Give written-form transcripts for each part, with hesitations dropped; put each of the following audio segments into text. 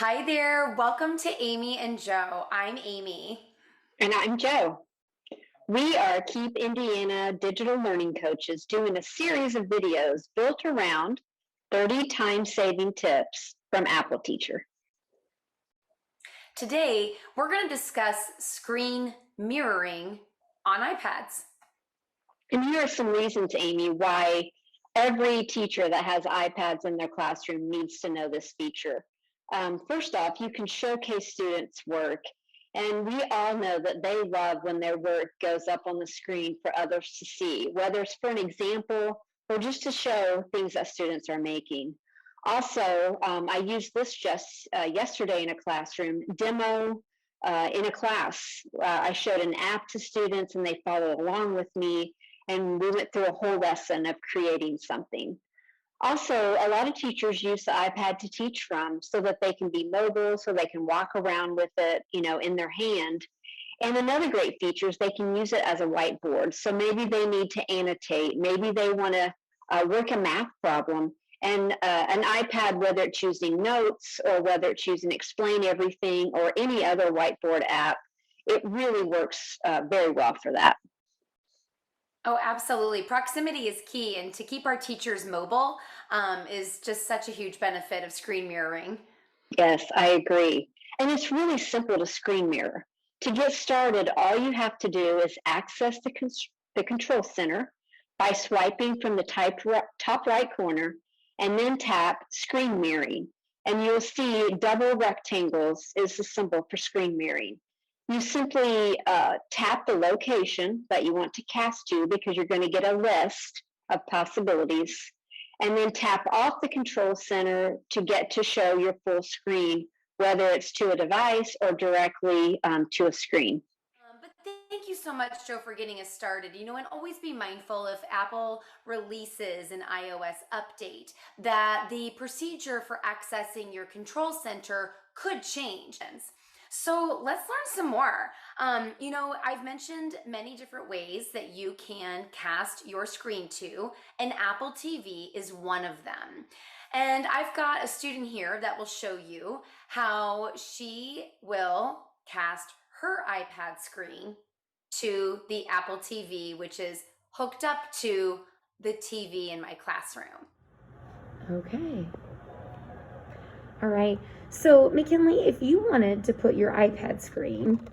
Hi there. Welcome to Amy and Joe. I'm Amy. And I'm Joe. We are Keep Indiana digital learning coaches doing a series of videos built around 30 time saving tips from Apple Teacher. Today, we're going to discuss screen mirroring on iPads. And here are some reasons, Amy, why every teacher that has iPads in their classroom needs to know this feature. First off, you can showcase students' work, and we all know that they love when their work goes up on the screen for others to see, whether it's for an example or just to show things that students are making. Also, I used this just yesterday in a classroom demo in a class. I showed an app to students and they followed along with me, and we went through a whole lesson of creating something. Also, a lot of teachers use the iPad to teach from so that they can be mobile, so they can walk around with it, in their hand. And another great feature is they can use it as a whiteboard. So maybe they need to annotate, maybe they want to work a math problem. And an iPad, whether it's using notes or whether it's using Explain Everything or any other whiteboard app, it really works very well for that. Oh, absolutely. Proximity is key, and to keep our teachers mobile is just such a huge benefit of screen mirroring. Yes, I agree. And it's really simple to screen mirror. To get started, all you have to do is access the control center by swiping from the top right corner and then tap screen mirroring. And you'll see double rectangles is the symbol for screen mirroring. You simply tap the location that you want to cast to because you're going to get a list of possibilities, and then tap off the control center to get to show your full screen, whether it's to a device or directly to a screen. But thank you so much, Joe, for getting us started. And always be mindful if Apple releases an iOS update that the procedure for accessing your control center could change. So let's learn some more. I've mentioned many different ways that you can cast your screen to, and Apple TV is one of them. And I've got a student here that will show you how she will cast her iPad screen to the Apple TV, which is hooked up to the TV in my classroom. Okay. All right. So, McKinley, if you wanted to put your iPad screen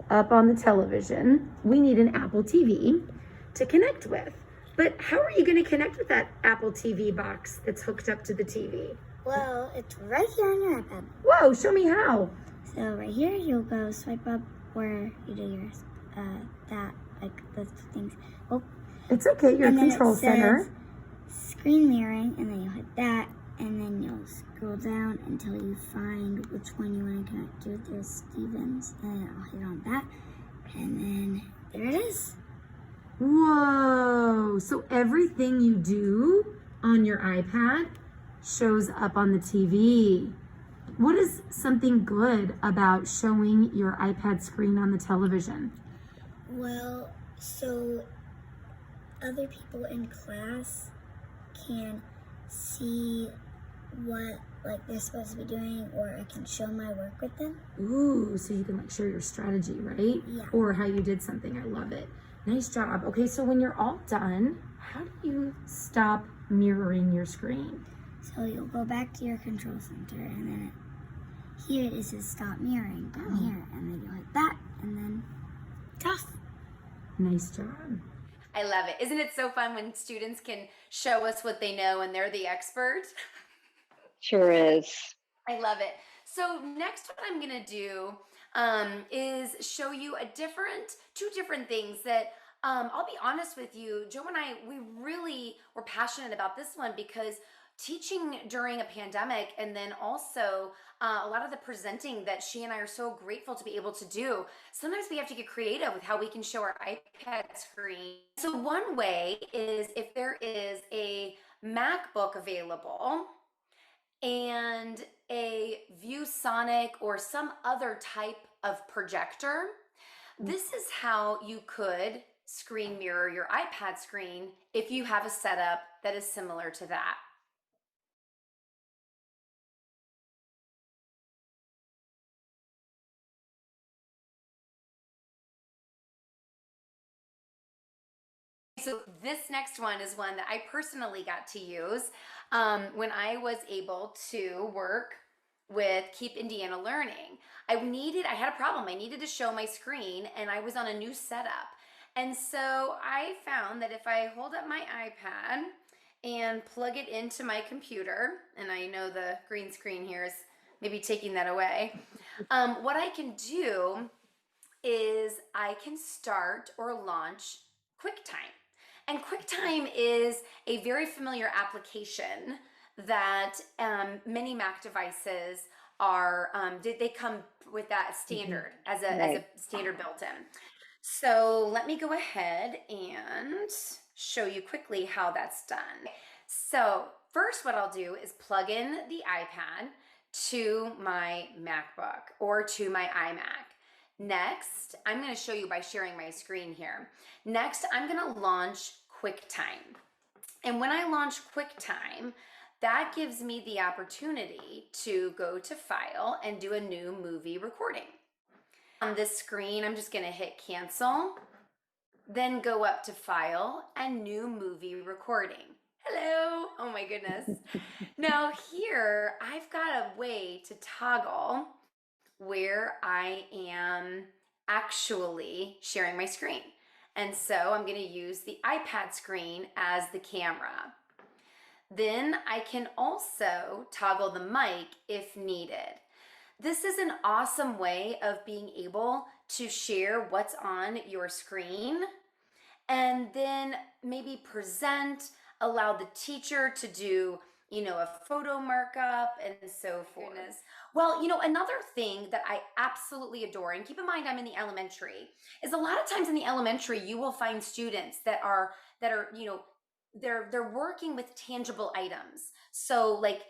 up on the television, we need an Apple TV to connect with. But how are you going to connect with that Apple TV box that's hooked up to the TV? Well, it's right here on your iPad. Whoa, show me how. So right here, you'll go swipe up where you do your those things. Oh, It's okay, your and then control it center. says screen mirroring, and then you'll hit that, and then you'll scroll down until you find which one you want to connect to. There's Stevens, and I'll hit on that, and then there it is. Whoa, so everything you do on your iPad shows up on the TV. What is something good about showing your iPad screen on the television? Well, so other people in class can see what they're supposed to be doing, or I can show my work with them. Ooh, so you can share your strategy, right? Yeah. Or how you did something. I love it. Nice job. Okay, so when you're all done, how do you stop mirroring your screen? So you'll go back to your control center, and then here it says stop mirroring down here, and then you'll hit that, and then it's off. Nice job. I love it. Isn't it so fun when students can show us what they know and they're the expert? Sure is. I love it. So next, what I'm gonna do is show you two different things that I'll be honest with you, Joe and I, we really were passionate about this one because teaching during a pandemic, and then also a lot of the presenting that she and I are so grateful to be able to do. Sometimes we have to get creative with how we can show our iPad screen. So one way is if there is a MacBook available and a ViewSonic or some other type of projector, this is how you could screen mirror your iPad screen if you have a setup that is similar to that. So this next one is one that I personally got to use when I was able to work with Keep Indiana Learning. I had a problem. I needed to show my screen and I was on a new setup. And so I found that if I hold up my iPad and plug it into my computer, and I know the green screen here is maybe taking that away, what I can do is I can start or launch QuickTime. And QuickTime is a very familiar application that many Mac devices are, they come with that standard as a Right. standard built in. So let me go ahead and show you quickly how that's done. So first what I'll do is plug in the iPad to my MacBook or to my iMac. Next, I'm going to show you by sharing my screen here. Next, I'm going to launch QuickTime. And when I launch QuickTime, that gives me the opportunity to go to File and do a new movie recording. On this screen, I'm just going to hit Cancel, then go up to File and New Movie Recording. Hello! Oh my goodness. Now here, I've got a way to toggle where I am actually sharing my screen. And so I'm going to use the iPad screen as the camera. Then I can also toggle the mic if needed. This is an awesome way of being able to share what's on your screen and then maybe present, allow the teacher to do, a photo markup and so forth. Well, another thing that I absolutely adore, and keep in mind I'm in the elementary, is a lot of times in the elementary you will find students that are they're working with tangible items. So like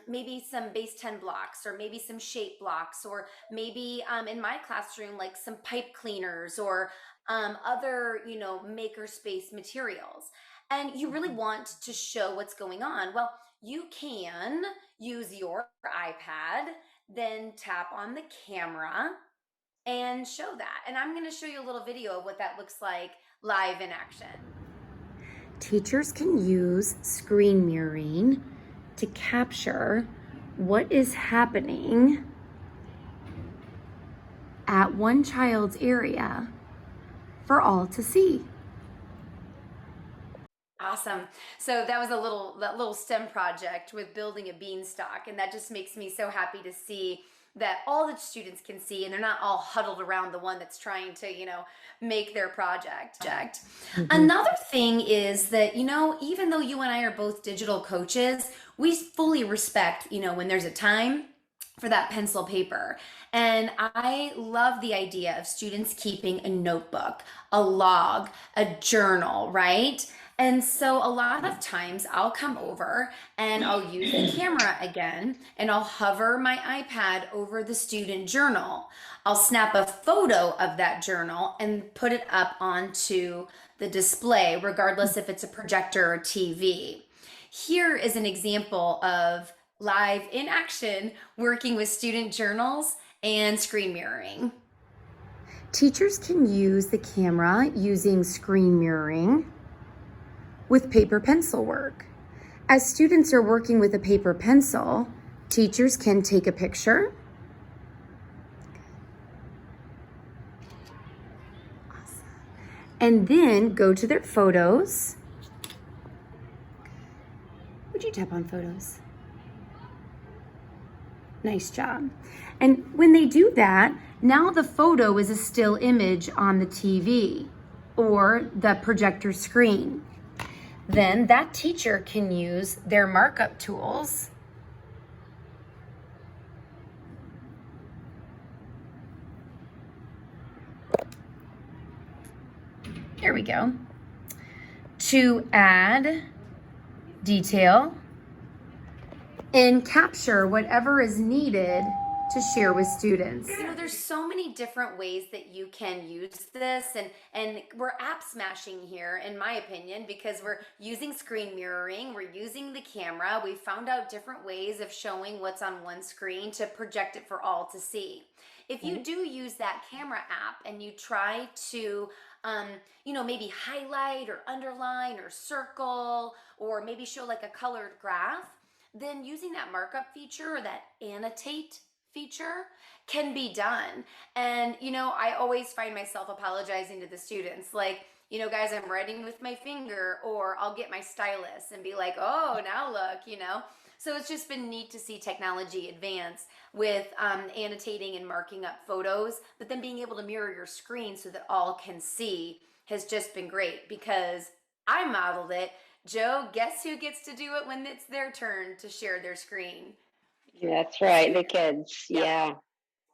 maybe some base 10 blocks or maybe some shape blocks or maybe in my classroom like some pipe cleaners or other makerspace materials. And you really want to show what's going on. Well, you can use your iPad, then tap on the camera and show that. And I'm going to show you a little video of what that looks like live in action. Teachers can use screen mirroring to capture what is happening at one child's area for all to see. Awesome. So that was that little STEM project with building a beanstalk, and that just makes me so happy to see that all the students can see and they're not all huddled around the one that's trying to, make their project. Mm-hmm. Another thing is that, even though you and I are both digital coaches, we fully respect, when there's a time for that pencil paper. And I love the idea of students keeping a notebook, a log, a journal, right? And so a lot of times I'll come over and I'll use the camera again and I'll hover my iPad over the student journal. I'll snap a photo of that journal and put it up onto the display, regardless if it's a projector or TV. Here is an example of live in action working with student journals and screen mirroring. Teachers can use the camera using screen mirroring with paper pencil work. As students are working with a paper pencil, teachers can take a picture. Awesome. And then go to their photos. Would you tap on photos? Nice job. And when they do that, now the photo is a still image on the TV or the projector screen. Then that teacher can use their markup tools there we go, to add detail and capture whatever is needed to share with students. There's so many different ways that you can use this, and we're app smashing here, in my opinion, because we're using screen mirroring, we're using the camera, we found out different ways of showing what's on one screen to project it for all to see. If you do use that camera app and you try to maybe highlight or underline or circle, or maybe show like a colored graph, then using that markup feature or that annotate feature can be done. And, I always find myself apologizing to the students, like, guys, I'm writing with my finger, or I'll get my stylus and be like, oh, now look. So it's just been neat to see technology advance with annotating and marking up photos, but then being able to mirror your screen so that all can see has just been great because I modeled it. Joe, guess who gets to do it when it's their turn to share their screen? That's The right, the student. kids. Yep. Yeah.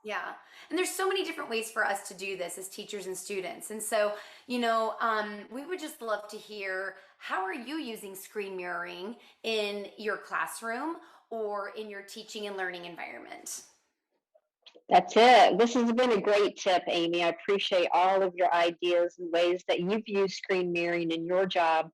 Yeah. And there's so many different ways for us to do this as teachers and students. And so, we would just love to hear, how are you using screen mirroring in your classroom or in your teaching and learning environment? That's it. This has been a great tip, Amy. I appreciate all of your ideas and ways that you've used screen mirroring in your job.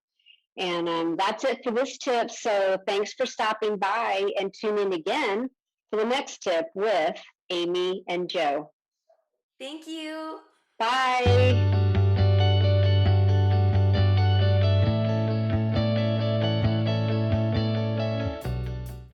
And that's it for this tip. So thanks for stopping by, and tune in again for the next tip with Amy and Joe. Thank you. Bye.